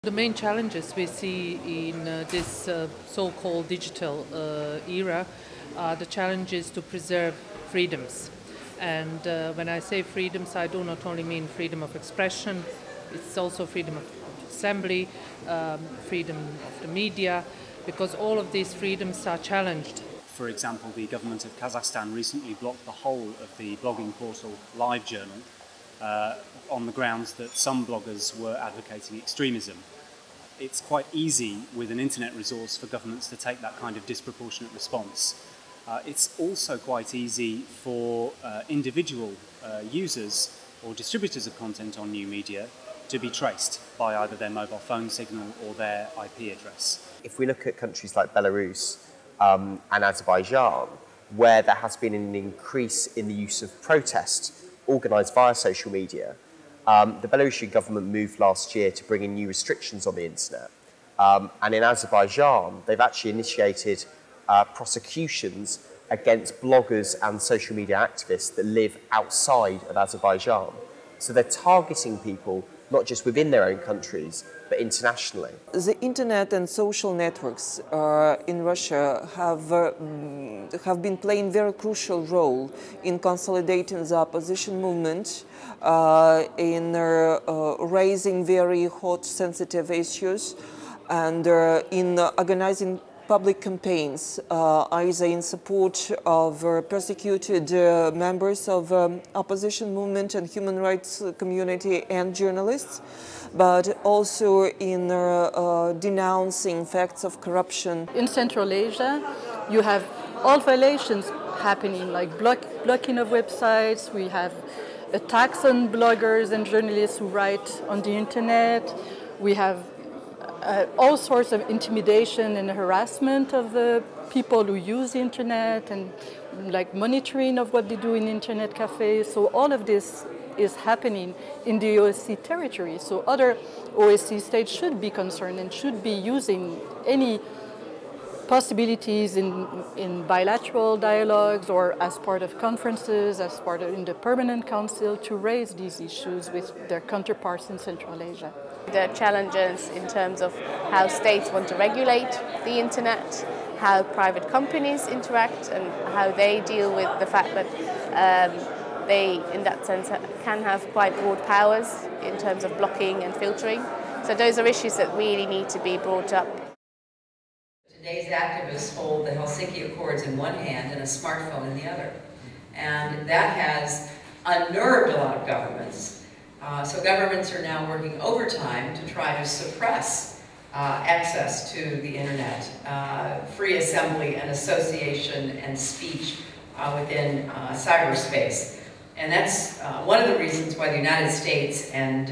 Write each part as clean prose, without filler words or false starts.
The main challenges we see in this so-called digital era are the challenges to preserve freedoms. And when I say freedoms, I do not only mean freedom of expression, it's also freedom of assembly, freedom of the media, because all of these freedoms are challenged. For example, the government of Kazakhstan recently blocked the whole of the blogging portal LiveJournal on the grounds that some bloggers were advocating extremism. It's quite easy with an internet resource for governments to take that kind of disproportionate response. It's also quite easy for individual users or distributors of content on new media to be traced by either their mobile phone signal or their IP address. If we look at countries like Belarus and Azerbaijan, where there has been an increase in the use of protest organised via social media, the Belarusian government moved last year to bring in new restrictions on the internet. And in Azerbaijan, they've actually initiated prosecutions against bloggers and social media activists that live outside of Azerbaijan. So they're targeting people not just within their own countries, but internationally. The internet and social networks in Russia have been playing a very crucial role in consolidating the opposition movement, in raising very hot, sensitive issues, and in organizing public campaigns, either in support of persecuted members of opposition movement and human rights community and journalists, but also in denouncing facts of corruption. In Central Asia, you have all violations happening, like blocking of websites. We have attacks on bloggers and journalists who write on the internet. We have all sorts of intimidation and harassment of the people who use the internet, and like monitoring of what they do in internet cafes. So all of this is happening in the OSCE territory. So other OSCE states should be concerned and should be using any possibilities in bilateral dialogues or as part of conferences, as part of in the Permanent Council, to raise these issues with their counterparts in Central Asia. The challenges in terms of how states want to regulate the internet, how private companies interact, and how they deal with the fact that they, in that sense, can have quite broad powers in terms of blocking and filtering. So those are issues that really need to be brought up. Today's activists hold the Helsinki Accords in one hand and a smartphone in the other. And that has unnerved a lot of governments. So governments are now working overtime to try to suppress access to the internet, free assembly and association and speech within cyberspace. And that's one of the reasons why the United States and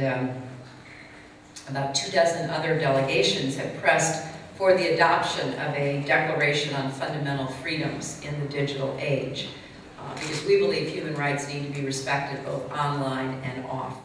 about 24 other delegations have pressed for the adoption of a Declaration on Fundamental Freedoms in the digital age, because we believe human rights need to be respected both online and off.